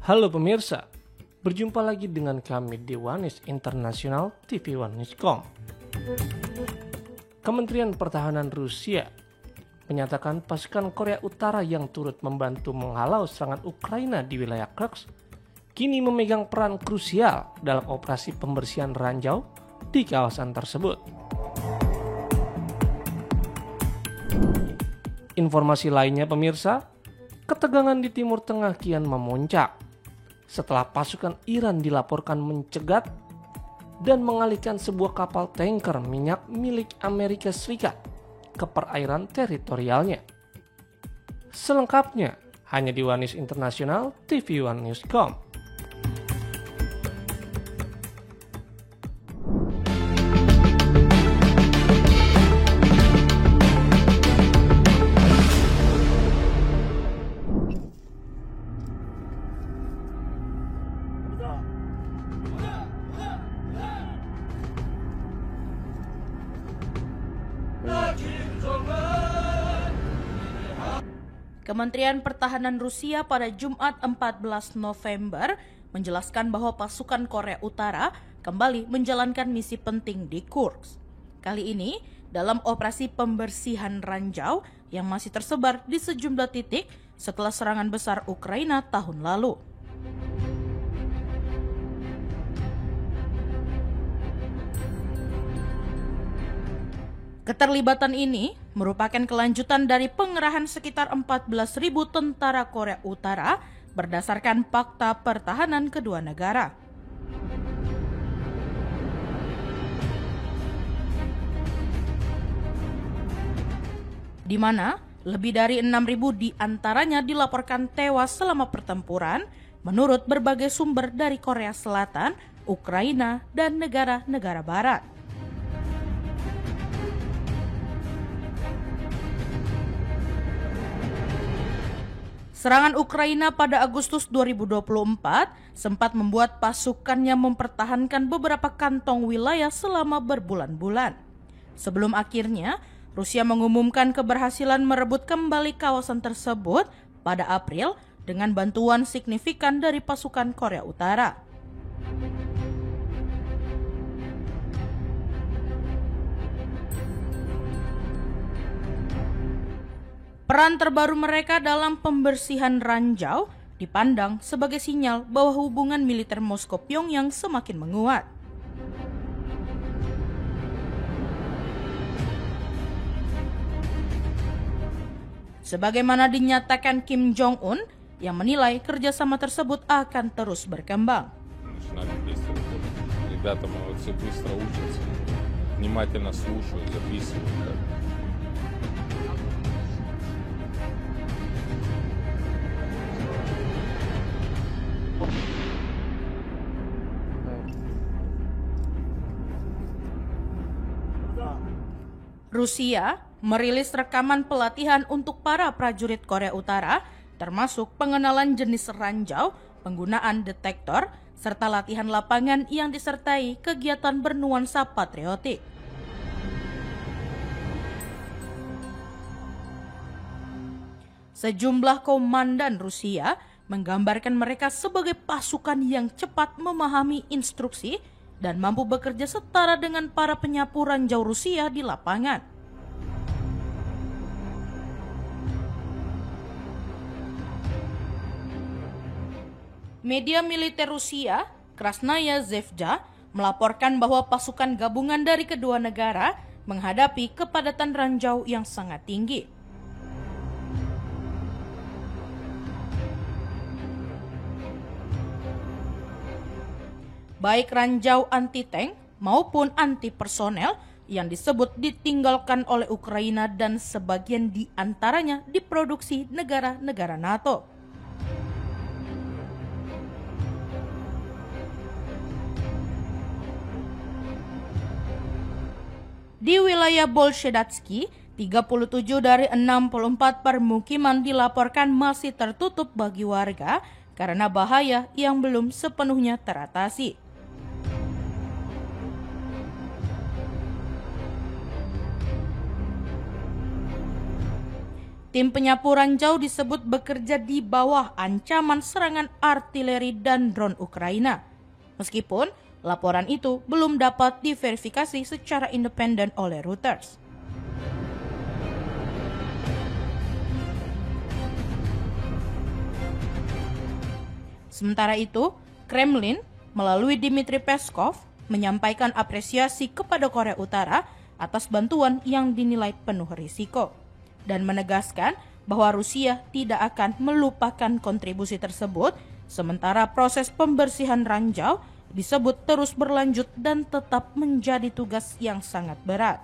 Halo pemirsa, berjumpa lagi dengan kami di One News International TV One News.com. Kementerian Pertahanan Rusia menyatakan pasukan Korea Utara yang turut membantu menghalau serangan Ukraina di wilayah Kursk kini memegang peran krusial dalam operasi pembersihan ranjau di kawasan tersebut. Informasi lainnya pemirsa, ketegangan di Timur Tengah kian memuncak setelah pasukan Iran dilaporkan mencegat dan mengalihkan sebuah kapal tanker minyak milik Amerika Serikat ke perairan teritorialnya. Selengkapnya hanya di One News International TV One News.com. Kementerian Pertahanan Rusia pada Jumat 14 November menjelaskan bahwa pasukan Korea Utara kembali menjalankan misi penting di Kursk. Kali ini dalam operasi pembersihan ranjau yang masih tersebar di sejumlah titik setelah serangan besar Ukraina tahun lalu. Keterlibatan ini merupakan kelanjutan dari pengerahan sekitar 14.000 tentara Korea Utara berdasarkan Fakta Pertahanan kedua negara. Di mana lebih dari 6.000 diantaranya dilaporkan tewas selama pertempuran menurut berbagai sumber dari Korea Selatan, Ukraina, dan negara-negara barat. Serangan Ukraina pada Agustus 2024 sempat membuat pasukannya mempertahankan beberapa kantong wilayah selama berbulan-bulan. Sebelum akhirnya, Rusia mengumumkan keberhasilan merebut kembali kawasan tersebut pada April dengan bantuan signifikan dari pasukan Korea Utara. Peran terbaru mereka dalam pembersihan ranjau dipandang sebagai sinyal bahwa hubungan militer Moskow-Pyongyang semakin menguat. Sebagaimana dinyatakan Kim Jong-un yang menilai kerjasama tersebut akan terus berkembang. Rusia merilis rekaman pelatihan untuk para prajurit Korea Utara, termasuk pengenalan jenis ranjau, penggunaan detektor, serta latihan lapangan yang disertai kegiatan bernuansa patriotik. Sejumlah komandan Rusia menggambarkan mereka sebagai pasukan yang cepat memahami instruksi dan mampu bekerja setara dengan para penyapu ranjau Rusia di lapangan. Media militer Rusia, Krasnaya Zvezda, melaporkan bahwa pasukan gabungan dari kedua negara menghadapi kepadatan ranjau yang sangat tinggi. Baik ranjau anti-tank maupun anti-personel yang disebut ditinggalkan oleh Ukraina dan sebagian di antaranya diproduksi negara-negara NATO. Di wilayah Bolshedatsky, 37 dari 64 permukiman dilaporkan masih tertutup bagi warga karena bahaya yang belum sepenuhnya teratasi. Tim penyapu ranjau disebut bekerja di bawah ancaman serangan artileri dan drone Ukraina. Meskipun laporan itu belum dapat diverifikasi secara independen oleh Reuters. Sementara itu, Kremlin melalui Dmitry Peskov menyampaikan apresiasi kepada Korea Utara atas bantuan yang dinilai penuh risiko dan menegaskan bahwa Rusia tidak akan melupakan kontribusi tersebut sementara proses pembersihan ranjau disebut terus berlanjut dan tetap menjadi tugas yang sangat berat.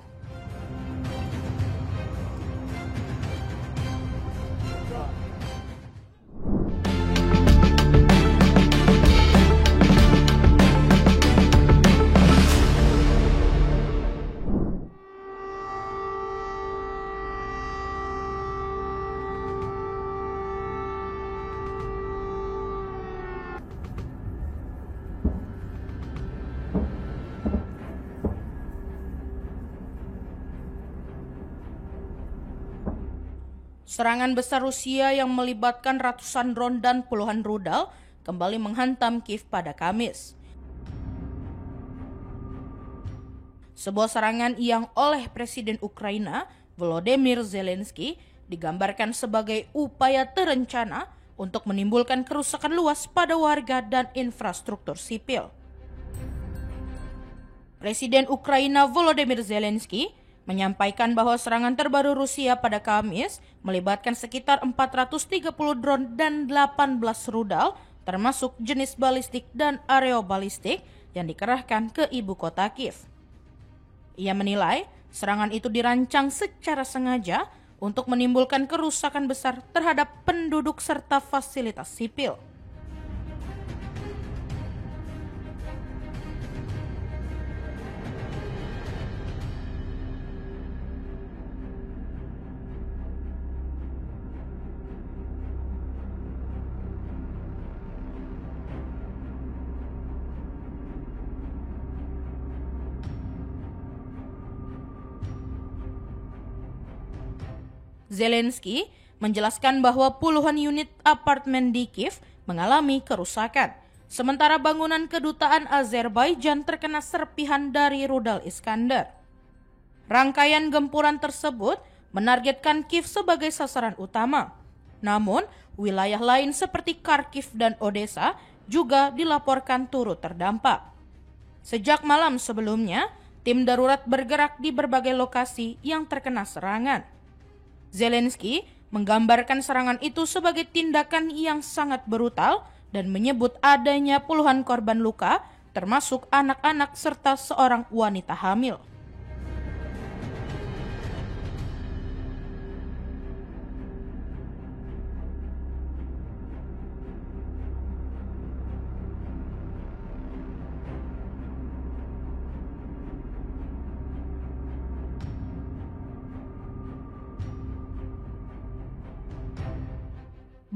Serangan besar Rusia yang melibatkan ratusan drone dan puluhan rudal kembali menghantam Kiev pada Kamis. Sebuah serangan yang oleh Presiden Ukraina Volodymyr Zelensky digambarkan sebagai upaya terencana untuk menimbulkan kerusakan luas pada warga dan infrastruktur sipil. Presiden Ukraina Volodymyr Zelensky menyampaikan bahwa serangan terbaru Rusia pada Kamis melibatkan sekitar 430 drone dan 18 rudal termasuk jenis balistik dan aerobalistik yang dikerahkan ke ibu kota Kiev. Ia menilai serangan itu dirancang secara sengaja untuk menimbulkan kerusakan besar terhadap penduduk serta fasilitas sipil. Zelensky menjelaskan bahwa puluhan unit apartemen di Kiev mengalami kerusakan, sementara bangunan kedutaan Azerbaijan terkena serpihan dari rudal Iskander. Rangkaian gempuran tersebut menargetkan Kiev sebagai sasaran utama. Namun, wilayah lain seperti Kharkiv dan Odessa juga dilaporkan turut terdampak. Sejak malam sebelumnya, tim darurat bergerak di berbagai lokasi yang terkena serangan. Zelensky menggambarkan serangan itu sebagai tindakan yang sangat brutal dan menyebut adanya puluhan korban luka, termasuk anak-anak serta seorang wanita hamil.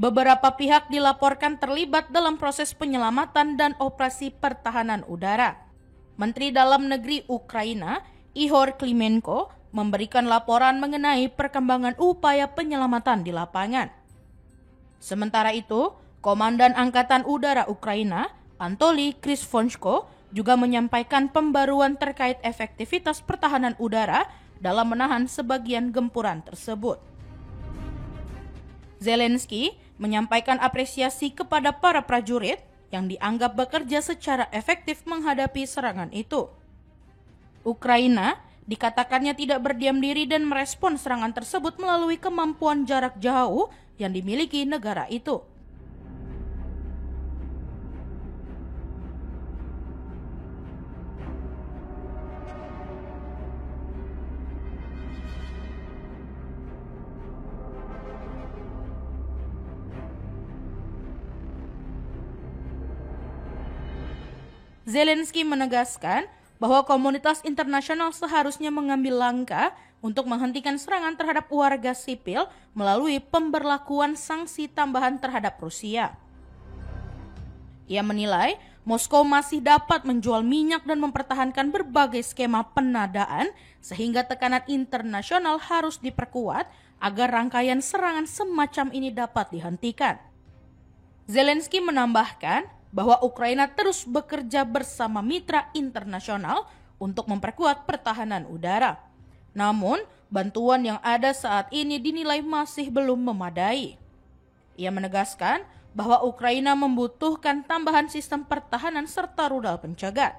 Beberapa pihak dilaporkan terlibat dalam proses penyelamatan dan operasi pertahanan udara. Menteri Dalam Negeri Ukraina, Ihor Klimenko, memberikan laporan mengenai perkembangan upaya penyelamatan di lapangan. Sementara itu, Komandan Angkatan Udara Ukraina, Anatoly Kryzhonko, juga menyampaikan pembaruan terkait efektivitas pertahanan udara dalam menahan sebagian gempuran tersebut. Zelensky menyampaikan apresiasi kepada para prajurit yang dianggap bekerja secara efektif menghadapi serangan itu. Ukraina dikatakannya tidak berdiam diri dan merespon serangan tersebut melalui kemampuan jarak jauh yang dimiliki negara itu. Zelensky menegaskan bahwa komunitas internasional seharusnya mengambil langkah untuk menghentikan serangan terhadap warga sipil melalui pemberlakuan sanksi tambahan terhadap Rusia. Ia menilai Moskow masih dapat menjual minyak dan mempertahankan berbagai skema penadaan sehingga tekanan internasional harus diperkuat agar rangkaian serangan semacam ini dapat dihentikan. Zelensky menambahkan bahwa Ukraina terus bekerja bersama mitra internasional untuk memperkuat pertahanan udara. Namun, bantuan yang ada saat ini dinilai masih belum memadai. Ia menegaskan bahwa Ukraina membutuhkan tambahan sistem pertahanan serta rudal pencegat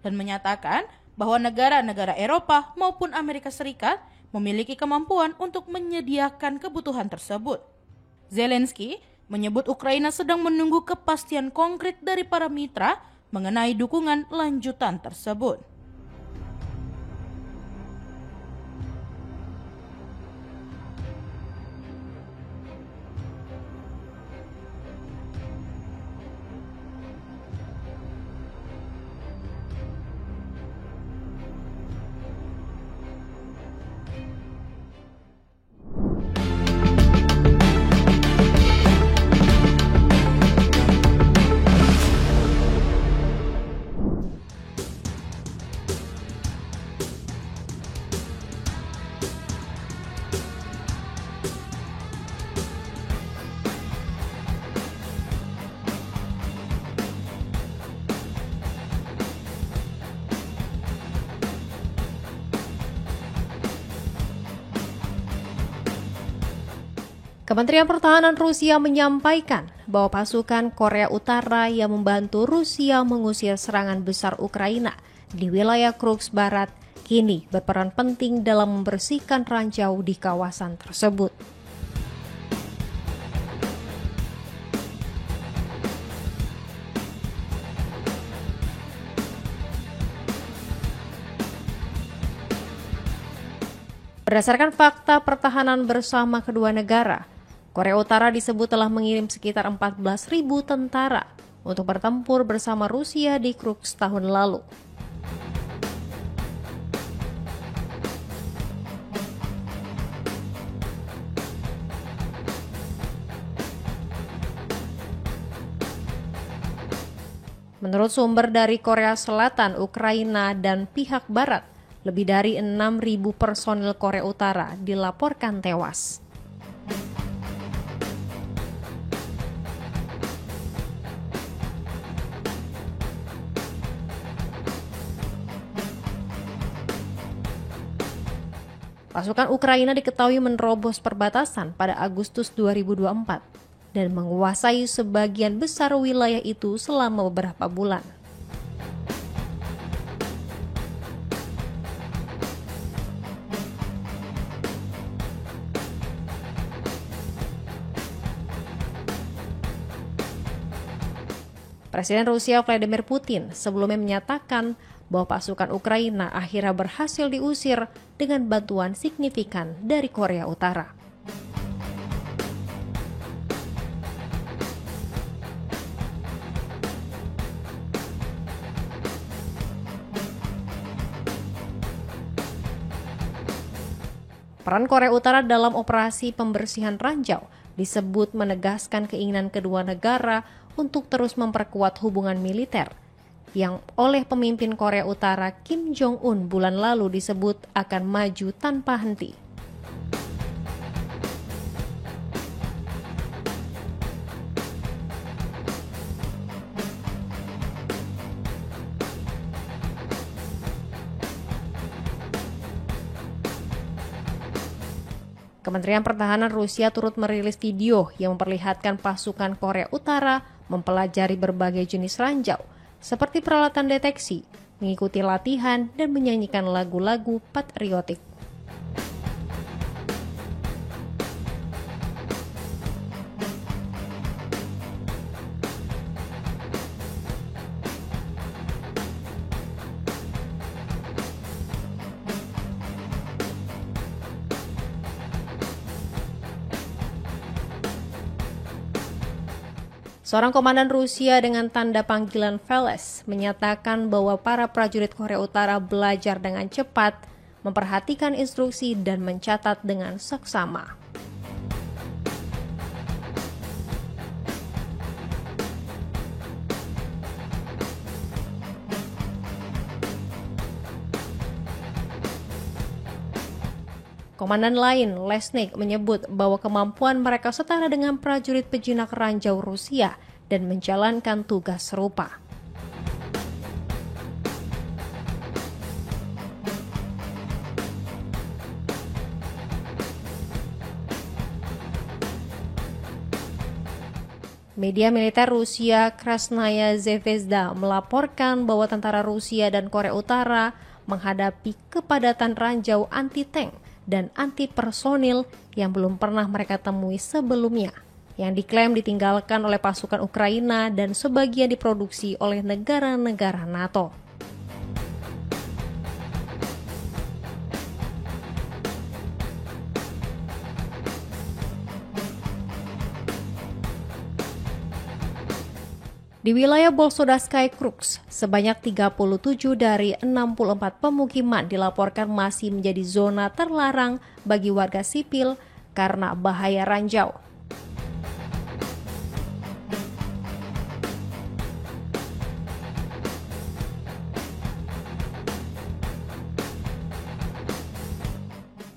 dan menyatakan bahwa negara-negara Eropa maupun Amerika Serikat memiliki kemampuan untuk menyediakan kebutuhan tersebut. Zelensky menyebut Ukraina sedang menunggu kepastian konkret dari para mitra mengenai dukungan lanjutan tersebut. Kementerian Pertahanan Rusia menyampaikan bahwa pasukan Korea Utara yang membantu Rusia mengusir serangan besar Ukraina di wilayah Kursk Barat kini berperan penting dalam membersihkan ranjau di kawasan tersebut. Berdasarkan fakta pertahanan bersama kedua negara, Korea Utara disebut telah mengirim sekitar 14.000 tentara untuk bertempur bersama Rusia di Kursk tahun lalu. Menurut sumber dari Korea Selatan, Ukraina, dan pihak Barat, lebih dari 6.000 personil Korea Utara dilaporkan tewas. Pasukan Ukraina diketahui menerobos perbatasan pada Agustus 2024 dan menguasai sebagian besar wilayah itu selama beberapa bulan. Presiden Rusia Vladimir Putin sebelumnya menyatakan bahwa pasukan Ukraina akhirnya berhasil diusir dengan bantuan signifikan dari Korea Utara. Peran Korea Utara dalam operasi pembersihan ranjau disebut menegaskan keinginan kedua negara untuk terus memperkuat hubungan militer yang oleh pemimpin Korea Utara Kim Jong-un bulan lalu disebut akan maju tanpa henti. Kementerian Pertahanan Rusia turut merilis video yang memperlihatkan pasukan Korea Utara mempelajari berbagai jenis ranjau, seperti peralatan deteksi, mengikuti latihan, dan menyanyikan lagu-lagu patriotik. Seorang komandan Rusia dengan tanda panggilan Veles menyatakan bahwa para prajurit Korea Utara belajar dengan cepat, memperhatikan instruksi, dan mencatat dengan seksama. Komandan lain, Lesnik, menyebut bahwa kemampuan mereka setara dengan prajurit pejinak ranjau Rusia dan menjalankan tugas serupa. Media militer Rusia Krasnaya Zvezda melaporkan bahwa tentara Rusia dan Korea Utara menghadapi kepadatan ranjau anti-tank dan anti-personil yang belum pernah mereka temui sebelumnya, yang diklaim ditinggalkan oleh pasukan Ukraina dan sebagian diproduksi oleh negara-negara NATO. Di wilayah Bolshodaskaya Kruks, sebanyak 37 dari 64 pemukiman dilaporkan masih menjadi zona terlarang bagi warga sipil karena bahaya ranjau.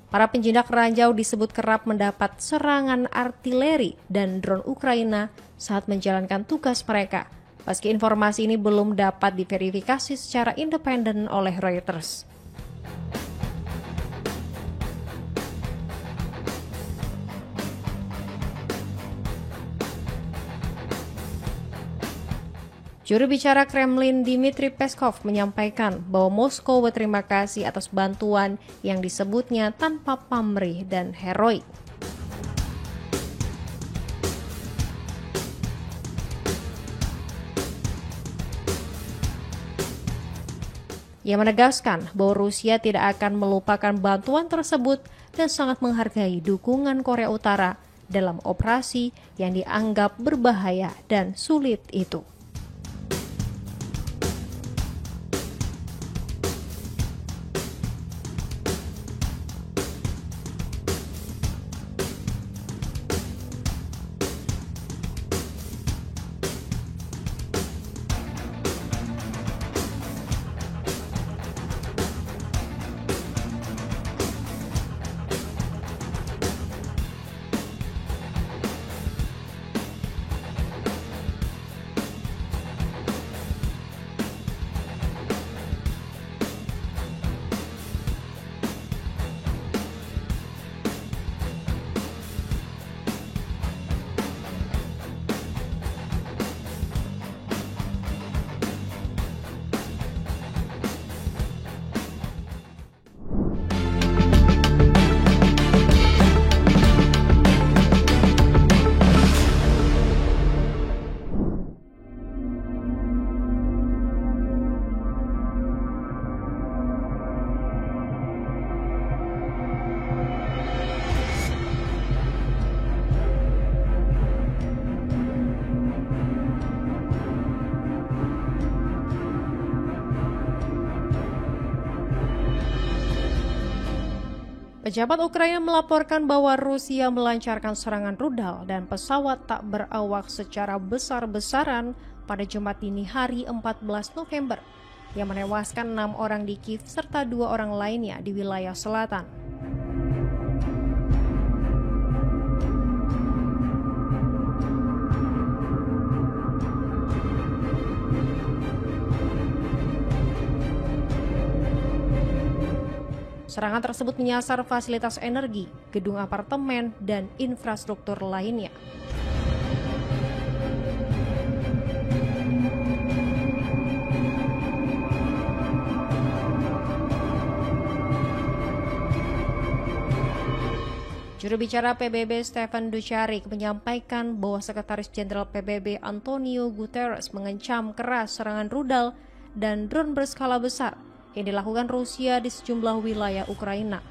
Para penjinak ranjau disebut kerap mendapat serangan artileri dan drone Ukraina saat menjalankan tugas mereka. Meski informasi ini belum dapat diverifikasi secara independen oleh Reuters. Juru bicara Kremlin Dmitry Peskov menyampaikan bahwa Moskow berterima kasih atas bantuan yang disebutnya tanpa pamrih dan heroik. Ia menegaskan bahwa Rusia tidak akan melupakan bantuan tersebut dan sangat menghargai dukungan Korea Utara dalam operasi yang dianggap berbahaya dan sulit itu. Pejabat Ukraina melaporkan bahwa Rusia melancarkan serangan rudal dan pesawat tak berawak secara besar-besaran pada Jumat dini hari 14 November yang menewaskan 6 orang di Kiev serta 2 orang lainnya di wilayah selatan. Serangan tersebut menyasar fasilitas energi, gedung apartemen, dan infrastruktur lainnya. Juru bicara PBB Stefan Dujarric menyampaikan bahwa Sekretaris Jenderal PBB Antonio Guterres mengecam keras serangan rudal dan drone berskala besar yang dilakukan Rusia di sejumlah wilayah Ukraina.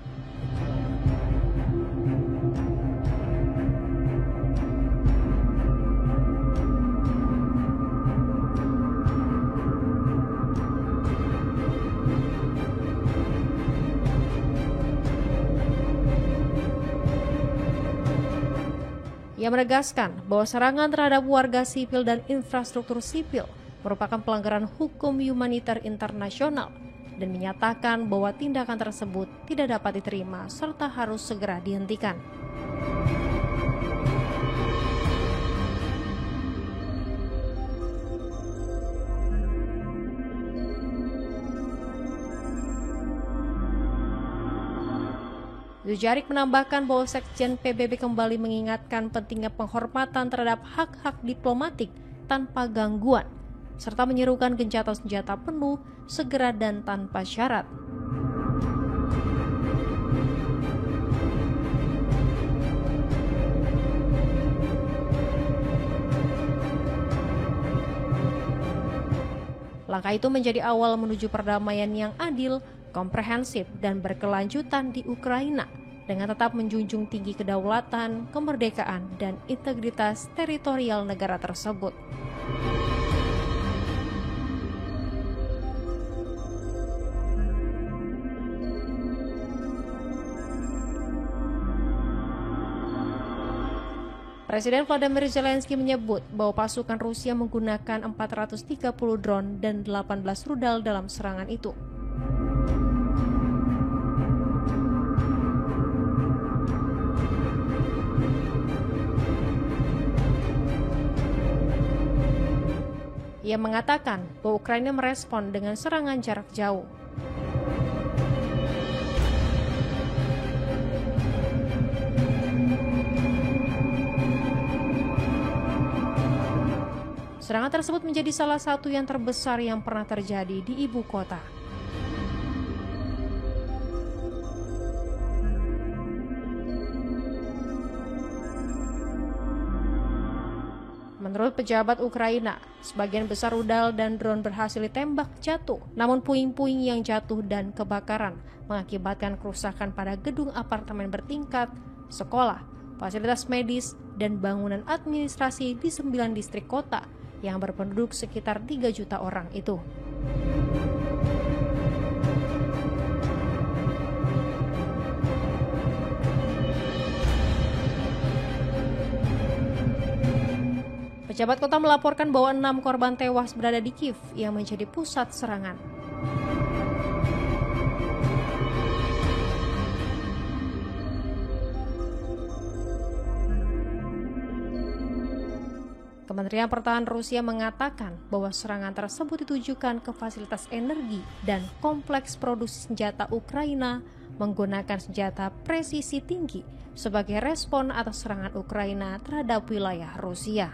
Ia menegaskan bahwa serangan terhadap warga sipil dan infrastruktur sipil merupakan pelanggaran hukum humaniter internasional dan menyatakan bahwa tindakan tersebut tidak dapat diterima serta harus segera dihentikan. Dujarric menambahkan bahwa Sekjen PBB kembali mengingatkan pentingnya penghormatan terhadap hak-hak diplomatik tanpa gangguan, serta menyerukan gencatan senjata penuh, segera dan tanpa syarat. Langkah itu menjadi awal menuju perdamaian yang adil, komprehensif, dan berkelanjutan di Ukraina, dengan tetap menjunjung tinggi kedaulatan, kemerdekaan, dan integritas teritorial negara tersebut. Presiden Volodymyr Zelensky menyebut bahwa pasukan Rusia menggunakan 430 drone dan 18 rudal dalam serangan itu. Ia mengatakan bahwa Ukraina merespon dengan serangan jarak jauh. Serangan tersebut menjadi salah satu yang terbesar yang pernah terjadi di ibu kota. Menurut pejabat Ukraina, sebagian besar rudal dan drone berhasil ditembak jatuh, namun puing-puing yang jatuh dan kebakaran mengakibatkan kerusakan pada gedung apartemen bertingkat, sekolah, fasilitas medis, dan bangunan administrasi di 9 distrik kota yang berpenduduk sekitar 3 juta orang itu. Pejabat kota melaporkan bahwa 6 korban tewas berada di Kiev yang menjadi pusat serangan. Kementerian Pertahanan Rusia mengatakan bahwa serangan tersebut ditujukan ke fasilitas energi dan kompleks produksi senjata Ukraina menggunakan senjata presisi tinggi sebagai respon atas serangan Ukraina terhadap wilayah Rusia.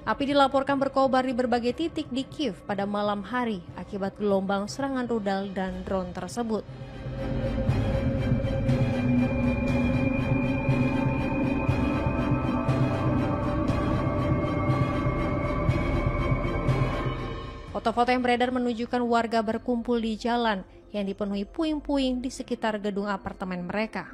Api dilaporkan berkobar di berbagai titik di Kiev pada malam hari akibat gelombang serangan rudal dan drone tersebut. Foto-foto yang beredar menunjukkan warga berkumpul di jalan yang dipenuhi puing-puing di sekitar gedung apartemen mereka.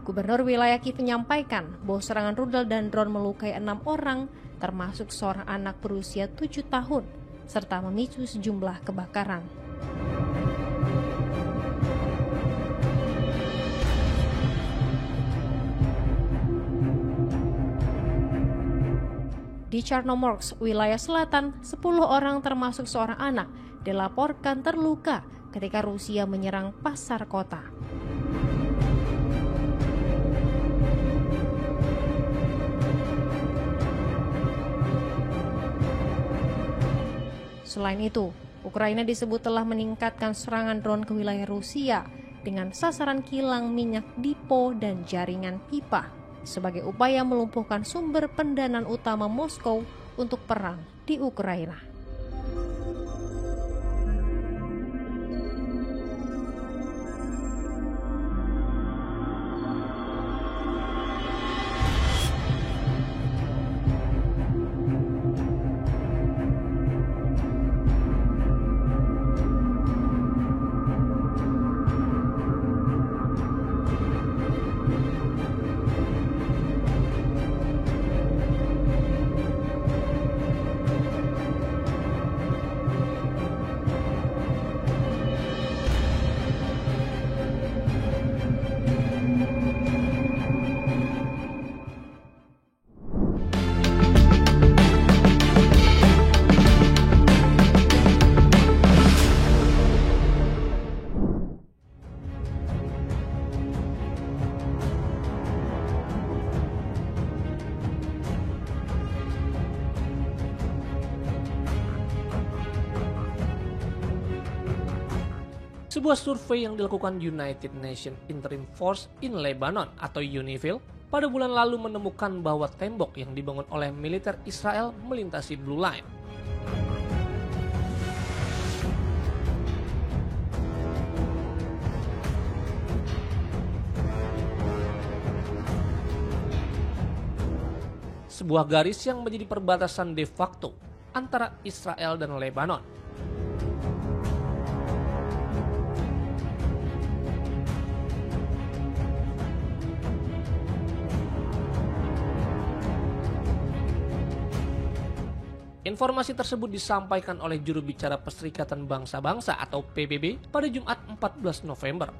Gubernur wilayah Kiev menyampaikan bahwa serangan rudal dan drone melukai 6 orang, termasuk seorang anak berusia 7 tahun, serta memicu sejumlah kebakaran. Di Chernomorsk, wilayah selatan, 10 orang termasuk seorang anak dilaporkan terluka ketika Rusia menyerang pasar kota. Selain itu, Ukraina disebut telah meningkatkan serangan drone ke wilayah Rusia dengan sasaran kilang minyak depo dan jaringan pipa sebagai upaya melumpuhkan sumber pendanaan utama Moskow untuk perang di Ukraina. Sebuah survei yang dilakukan United Nations Interim Force in Lebanon atau UNIFIL pada bulan lalu menemukan bahwa tembok yang dibangun oleh militer Israel melintasi Blue Line. Sebuah garis yang menjadi perbatasan de facto antara Israel dan Lebanon. Informasi tersebut disampaikan oleh juru bicara Perserikatan Bangsa-Bangsa atau PBB pada Jumat 14 November.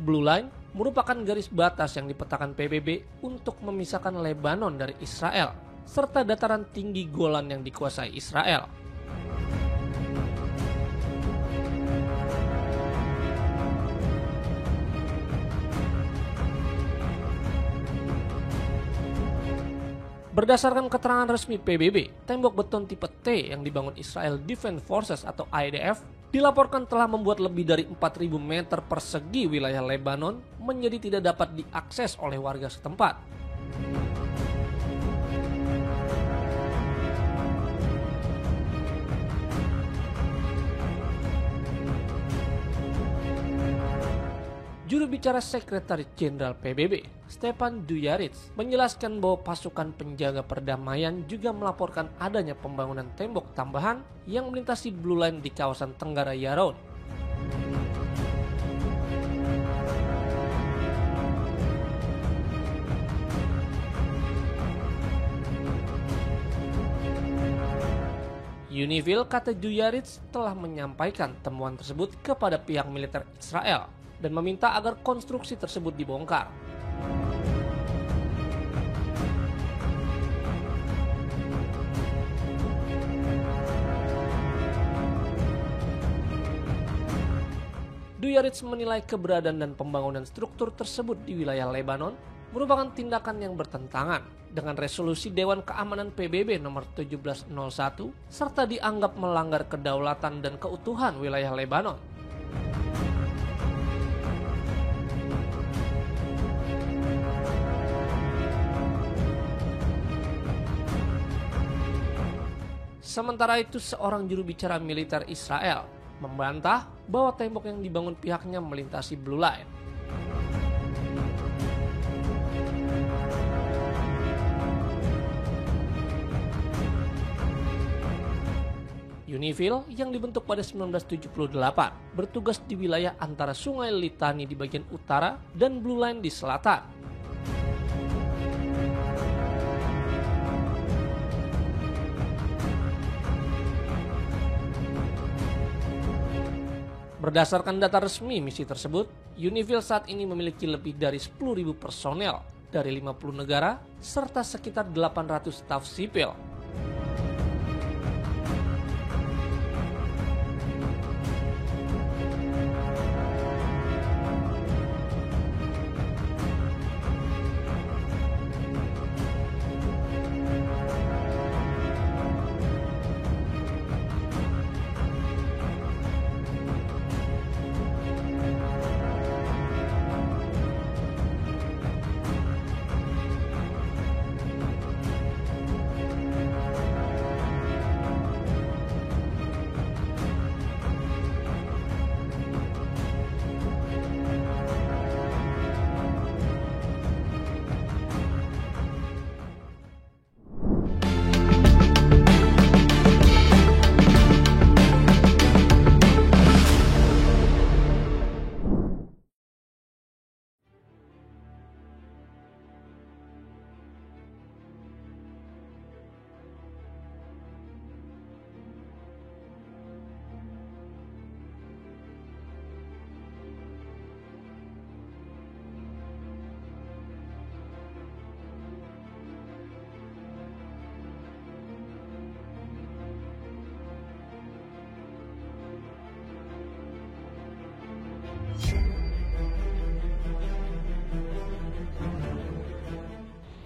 Blue Line merupakan garis batas yang dipetakan PBB untuk memisahkan Lebanon dari Israel, serta dataran tinggi Golan yang dikuasai Israel. Berdasarkan keterangan resmi PBB, tembok beton tipe T yang dibangun Israel Defense Forces atau IDF dilaporkan telah membuat lebih dari 4.000 meter persegi wilayah Lebanon menjadi tidak dapat diakses oleh warga setempat. Juru bicara Sekretaris Jenderal PBB, Stephane Dujarric, menjelaskan bahwa pasukan penjaga perdamaian juga melaporkan adanya pembangunan tembok tambahan yang melintasi Blue Line di kawasan Tenggara Yaron. UNIFIL, kata Dujarric, telah menyampaikan temuan tersebut kepada pihak militer Israel dan meminta agar konstruksi tersebut dibongkar. Dujarric menilai keberadaan dan pembangunan struktur tersebut di wilayah Lebanon merupakan tindakan yang bertentangan dengan resolusi Dewan Keamanan PBB nomor 1701 serta dianggap melanggar kedaulatan dan keutuhan wilayah Lebanon. Sementara itu, seorang juru bicara militer Israel membantah bahwa tembok yang dibangun pihaknya melintasi Blue Line. UNIFIL yang dibentuk pada 1978 bertugas di wilayah antara Sungai Litani di bagian utara dan Blue Line di selatan. Berdasarkan data resmi misi tersebut, UNIFIL saat ini memiliki lebih dari 10.000 personel dari 50 negara serta sekitar 800 staf sipil.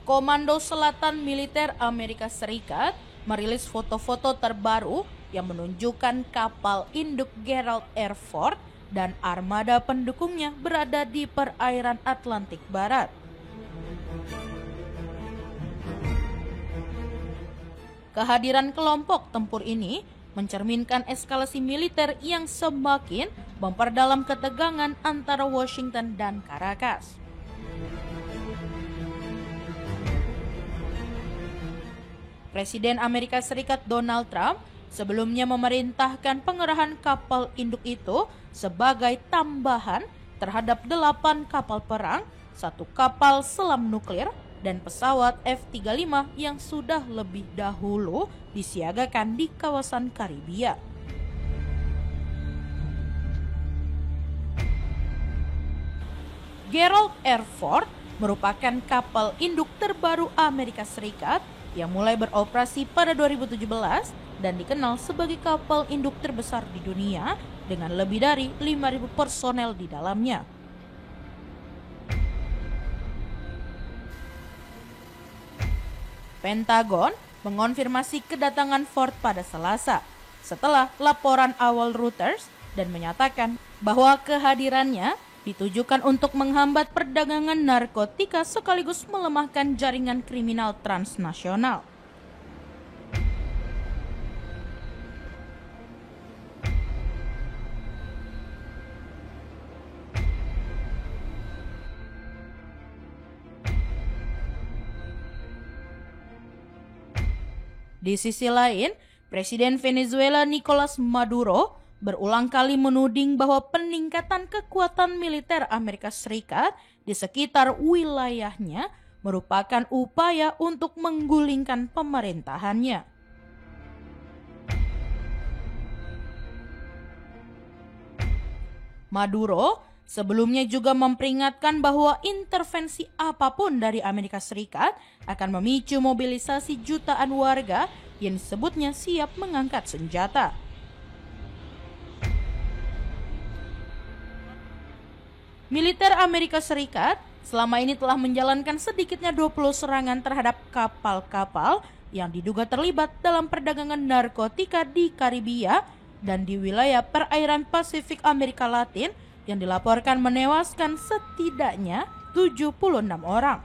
Komando Selatan Militer Amerika Serikat merilis foto-foto terbaru yang menunjukkan kapal induk Gerald R. Ford dan armada pendukungnya berada di perairan Atlantik Barat. Kehadiran kelompok tempur ini mencerminkan eskalasi militer yang semakin memperdalam ketegangan antara Washington dan Caracas. Presiden Amerika Serikat Donald Trump sebelumnya memerintahkan pengerahan kapal induk itu sebagai tambahan terhadap 8 kapal perang, 1 kapal selam nuklir, dan pesawat F-35 yang sudah lebih dahulu disiagakan di kawasan Karibia. Gerald R. Ford merupakan kapal induk terbaru Amerika Serikat yang mulai beroperasi pada 2017 dan dikenal sebagai kapal induk terbesar di dunia dengan lebih dari 5.000 personel di dalamnya. Pentagon mengonfirmasi kedatangan Ford pada Selasa setelah laporan awal Reuters dan menyatakan bahwa kehadirannya ditujukan untuk menghambat perdagangan narkotika sekaligus melemahkan jaringan kriminal transnasional. Di sisi lain, Presiden Venezuela Nicolas Maduro berulang kali menuding bahwa peningkatan kekuatan militer Amerika Serikat di sekitar wilayahnya merupakan upaya untuk menggulingkan pemerintahannya. Maduro sebelumnya juga memperingatkan bahwa intervensi apapun dari Amerika Serikat akan memicu mobilisasi jutaan warga yang disebutnya siap mengangkat senjata. Militer Amerika Serikat selama ini telah menjalankan sedikitnya 20 serangan terhadap kapal-kapal yang diduga terlibat dalam perdagangan narkotika di Karibia dan di wilayah perairan Pasifik Amerika Latin yang dilaporkan menewaskan setidaknya 76 orang.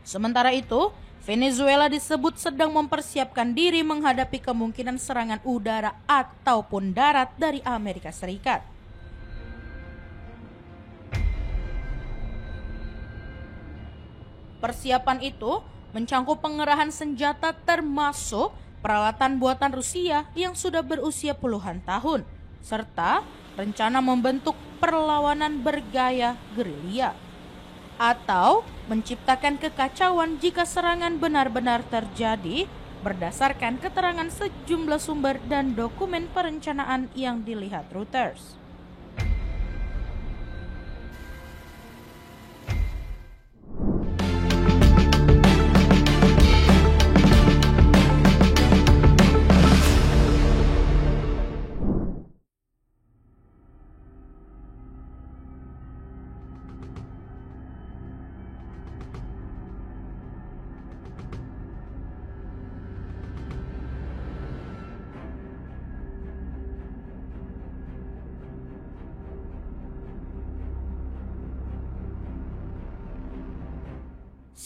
Sementara itu, Venezuela disebut sedang mempersiapkan diri menghadapi kemungkinan serangan udara ataupun darat dari Amerika Serikat. Persiapan itu mencangkup pengerahan senjata termasuk peralatan buatan Rusia yang sudah berusia puluhan tahun, serta rencana membentuk perlawanan bergaya gerilya atau menciptakan kekacauan jika serangan benar-benar terjadi berdasarkan keterangan sejumlah sumber dan dokumen perencanaan yang dilihat Reuters.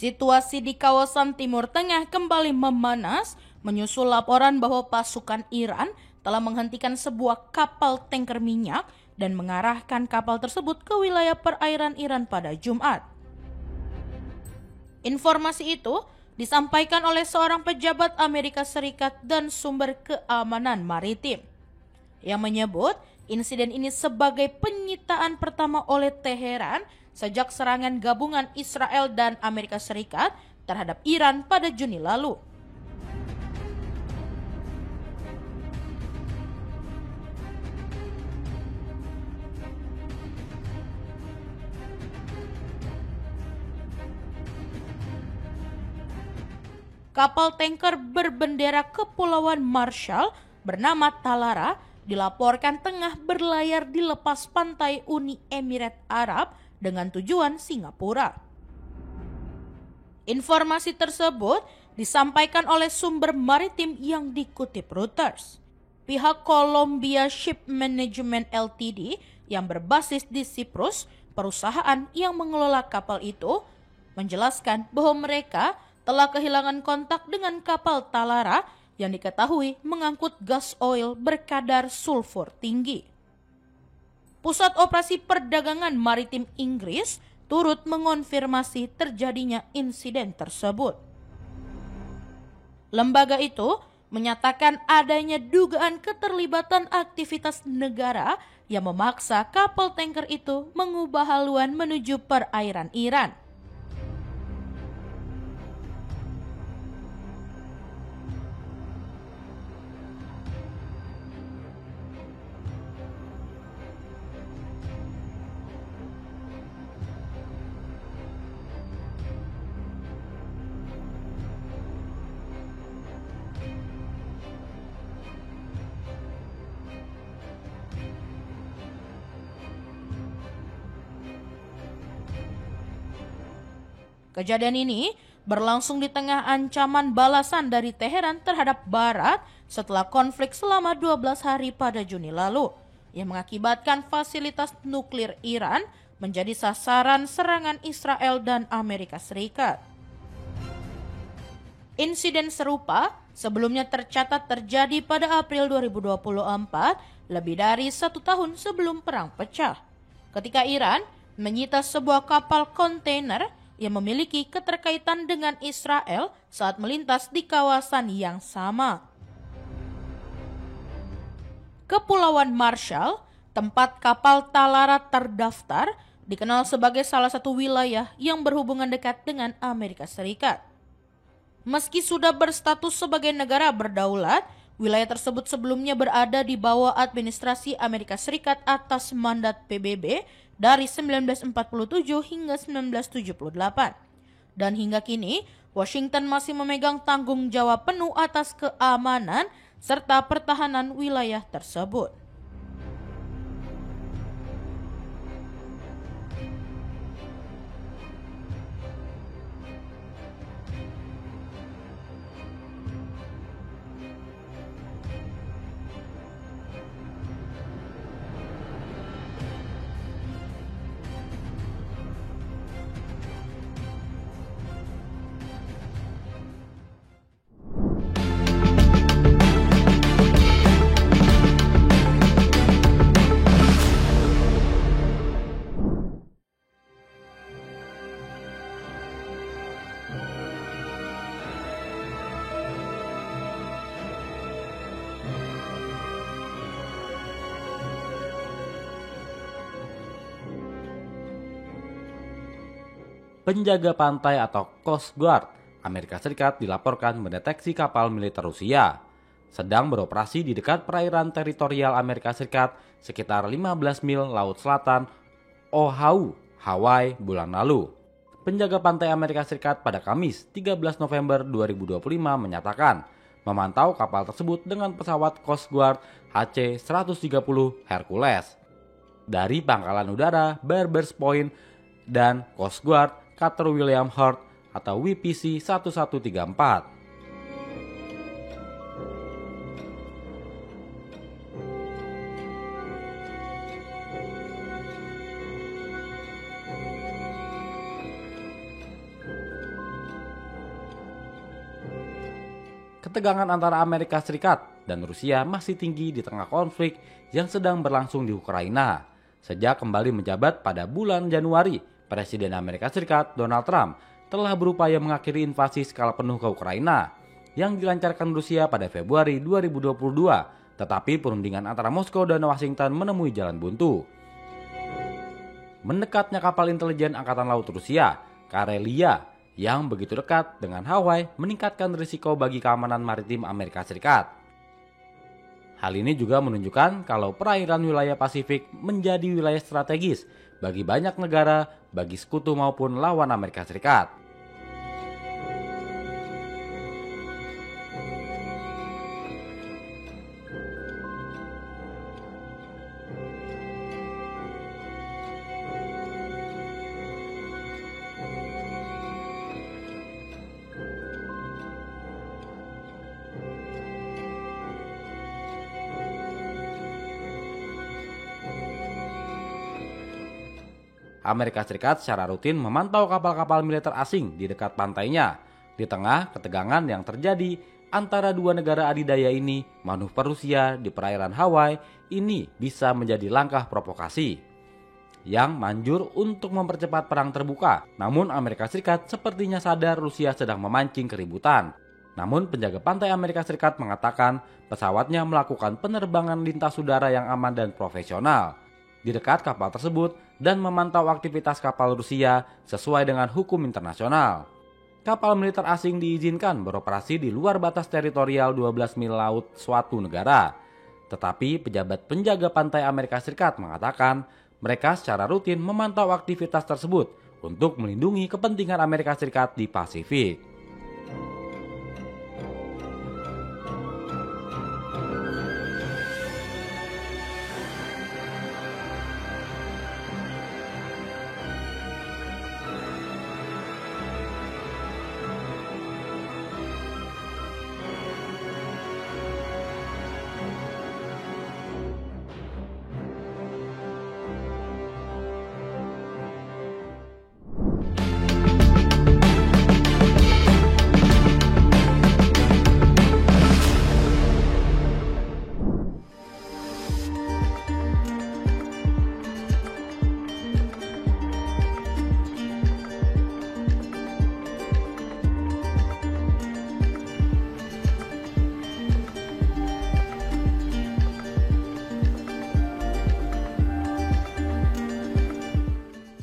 Situasi di kawasan Timur Tengah kembali memanas menyusul laporan bahwa pasukan Iran telah menghentikan sebuah kapal tanker minyak dan mengarahkan kapal tersebut ke wilayah perairan Iran pada Jumat. Informasi itu disampaikan oleh seorang pejabat Amerika Serikat dan sumber keamanan maritim yang menyebut insiden ini sebagai penyitaan pertama oleh Teheran sejak serangan gabungan Israel dan Amerika Serikat terhadap Iran pada Juni lalu. Kapal tanker berbendera Kepulauan Marshall bernama Talara dilaporkan tengah berlayar di lepas pantai Uni Emirat Arab dengan tujuan Singapura. Informasi tersebut disampaikan oleh sumber maritim yang dikutip Reuters. Pihak Columbia Ship Management Ltd yang berbasis di Siprus, perusahaan yang mengelola kapal itu, menjelaskan bahwa mereka telah kehilangan kontak dengan kapal Talara yang diketahui mengangkut gas oil berkadar sulfur tinggi. Pusat Operasi Perdagangan Maritim Inggris turut mengonfirmasi terjadinya insiden tersebut. Lembaga itu menyatakan adanya dugaan keterlibatan aktivitas negara yang memaksa kapal tanker itu mengubah haluan menuju perairan Iran. Kejadian ini berlangsung di tengah ancaman balasan dari Teheran terhadap Barat setelah konflik selama 12 hari pada Juni lalu, yang mengakibatkan fasilitas nuklir Iran menjadi sasaran serangan Israel dan Amerika Serikat. Insiden serupa sebelumnya tercatat terjadi pada April 2024, lebih dari 1 tahun sebelum perang pecah, ketika Iran menyita sebuah kapal kontainer yang memiliki keterkaitan dengan Israel saat melintas di kawasan yang sama. Kepulauan Marshall, tempat kapal Talara terdaftar, dikenal sebagai salah satu wilayah yang berhubungan dekat dengan Amerika Serikat. Meski sudah berstatus sebagai negara berdaulat, wilayah tersebut sebelumnya berada di bawah administrasi Amerika Serikat atas mandat PBB dari 1947 hingga 1978. Dan hingga kini, Washington masih memegang tanggung jawab penuh atas keamanan serta pertahanan wilayah tersebut. Penjaga pantai atau Coast Guard Amerika Serikat dilaporkan mendeteksi kapal militer Rusia sedang beroperasi di dekat perairan teritorial Amerika Serikat sekitar 15 mil laut selatan Oahu, Hawaii bulan lalu. Penjaga pantai Amerika Serikat pada Kamis 13 November 2025 menyatakan memantau kapal tersebut dengan pesawat Coast Guard HC-130 Hercules dari Pangkalan Udara Barbers Point dan Coast Guard Cutter William Hurt atau WPC 1134. Ketegangan antara Amerika Serikat dan Rusia masih tinggi di tengah konflik yang sedang berlangsung di Ukraina. Sejak kembali menjabat pada bulan Januari, Presiden Amerika Serikat Donald Trump telah berupaya mengakhiri invasi skala penuh ke Ukraina yang dilancarkan Rusia pada Februari 2022, tetapi perundingan antara Moskow dan Washington menemui jalan buntu. Mendekatnya kapal intelijen Angkatan Laut Rusia, Karelia, yang begitu dekat dengan Hawaii meningkatkan risiko bagi keamanan maritim Amerika Serikat. Hal ini juga menunjukkan kalau perairan wilayah Pasifik menjadi wilayah strategis bagi banyak negara, bagi sekutu maupun lawan Amerika Serikat. Amerika Serikat secara rutin memantau kapal-kapal militer asing di dekat pantainya. Di tengah ketegangan yang terjadi antara dua negara adidaya ini, manuver Rusia di perairan Hawaii ini bisa menjadi langkah provokasi yang manjur untuk mempercepat perang terbuka. Namun Amerika Serikat sepertinya sadar Rusia sedang memancing keributan. Namun penjaga pantai Amerika Serikat mengatakan pesawatnya melakukan penerbangan lintas udara yang aman dan profesional di dekat kapal tersebut dan memantau aktivitas kapal Rusia sesuai dengan hukum internasional. Kapal militer asing diizinkan beroperasi di luar batas teritorial 12 mil laut suatu negara. Tetapi pejabat penjaga pantai Amerika Serikat mengatakan mereka secara rutin memantau aktivitas tersebut untuk melindungi kepentingan Amerika Serikat di Pasifik.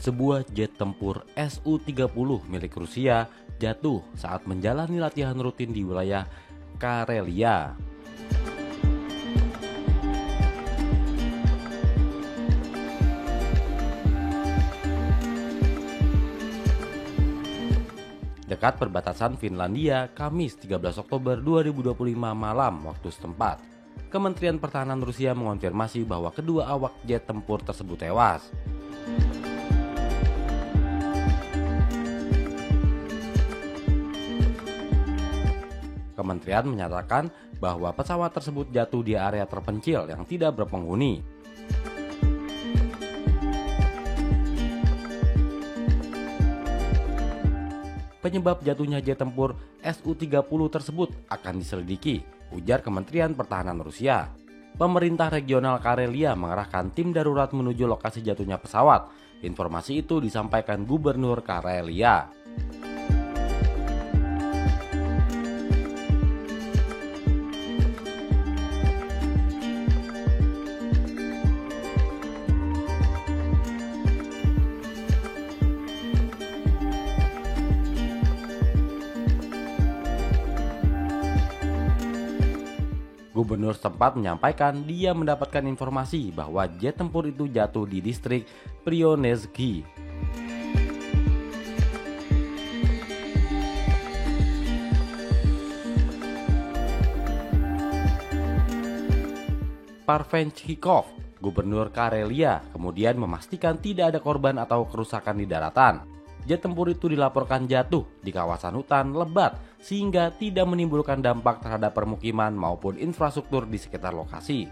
Sebuah jet tempur Su-30 milik Rusia jatuh saat menjalani latihan rutin di wilayah Karelia. Dekat perbatasan Finlandia, Kamis 13 Oktober 2025 malam waktu setempat. Kementerian Pertahanan Rusia mengonfirmasi bahwa kedua awak jet tempur tersebut tewas. Kementerian menyatakan bahwa pesawat tersebut jatuh di area terpencil yang tidak berpenghuni. Penyebab jatuhnya jet tempur Su-30 tersebut akan diselidiki, ujar Kementerian Pertahanan Rusia. Pemerintah regional Karelia mengerahkan tim darurat menuju lokasi jatuhnya pesawat. Informasi itu disampaikan Gubernur Karelia. Gubernur setempat menyampaikan dia mendapatkan informasi bahwa jet tempur itu jatuh di distrik Prionezhky. Parfenchikov, Gubernur Karelia, kemudian memastikan tidak ada korban atau kerusakan di daratan. Jet tempur itu dilaporkan jatuh di kawasan hutan lebat sehingga tidak menimbulkan dampak terhadap permukiman maupun infrastruktur di sekitar lokasi.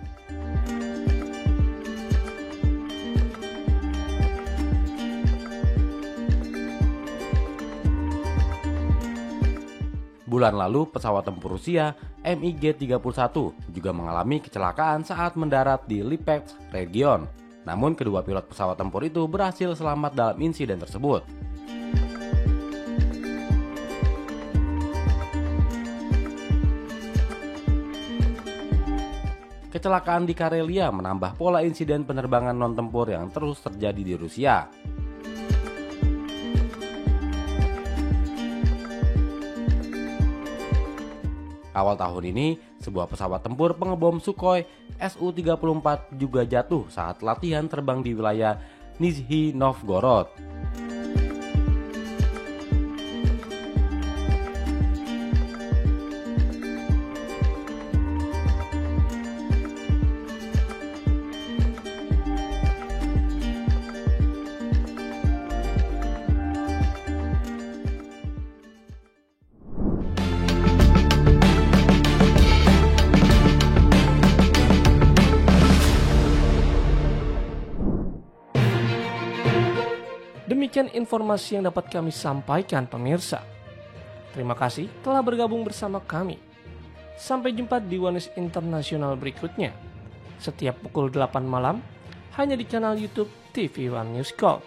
Bulan lalu, pesawat tempur Rusia MiG-31 juga mengalami kecelakaan saat mendarat di Lipetsk region. Namun kedua pilot pesawat tempur itu berhasil selamat dalam insiden tersebut. Kecelakaan di Karelia menambah pola insiden penerbangan non-tempur yang terus terjadi di Rusia. Awal tahun ini, sebuah pesawat tempur pengebom Sukhoi Su-34 juga jatuh saat latihan terbang di wilayah Nizhny Novgorod. Demikian informasi yang dapat kami sampaikan pemirsa. Terima kasih telah bergabung bersama kami. Sampai jumpa di One News Internasional berikutnya. Setiap pukul 8 malam hanya di channel YouTube TV One News Corp.